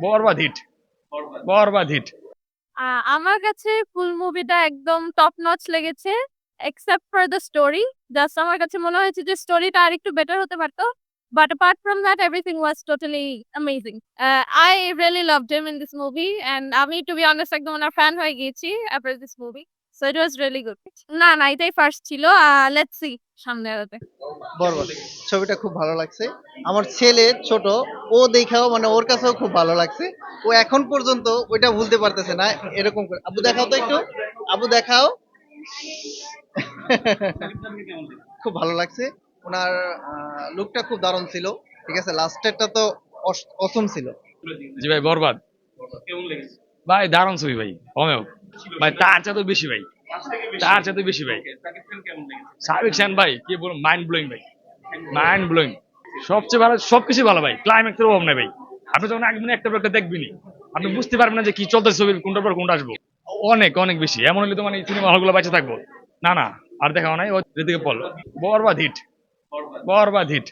বরবাদ hit, বরবাদ hit. আমার কাছে ফুল মুভিটা একদম টপ নচ লেগেছে, except for the story. Just আমার কাছে মনে হয়েছে যে স্টোরিটা আর একটু বেটার হতে পারতো, but apart from that everything was totally amazing. I really loved him in this movie and আমি to be honest একদম ওনার ফ্যান হয়ে গিয়েছি after this movie, so it was really good. না এটাই ফার্স্ট ছিল। লেটস সি সামনে আগাতে। বরবাদ ছবিটা খুব ভালো লাগছে। আমার ছেলে ছোট, ও দেখাও মানে ওর কাছেও খুব ভালো লাগছে। ও এখন পর্যন্ত ওইটা ভুলতে পারতেছে না। এরকম করে আবু দেখাও তো একটু, আবু দেখাও। খুব ভালো লাগছে। ওনার লুকটা খুব দারুণ ছিল। ঠিক আছে, লাস্টেরটা তো অসম ছিল। জি ভাই, বরবাদ ভাই দারুণ ছবি ভাই, অমেও ভাই, তার চাইতে বেশি ভাই, তার চাইতে বেশি ভাই। সাবিক খান ভাই কি বলবো, মাইন্ড ব্লোয়িং ভাই, মাইন্ড ব্লোয়িং। সবচেয়ে ভালো, সবকিছু ভালো ভাই, ক্লাইম্যাক্সের অভাব নাই ভাই। আপনি যখন একদিন একটা পর একটা দেখবেনই, আপনি বুঝতে পারবেন না যে কি চলতেছে, ছবির কোনটার পর কোনটা আসবো। অনেক অনেক বেশি, এমন হলে তো মানে সিনেমা হলগুলো বেঁচে থাকবো। না আর দেখাও নাই, ওদিকে বল। বরবাদ হিট, বরবাদ হিট।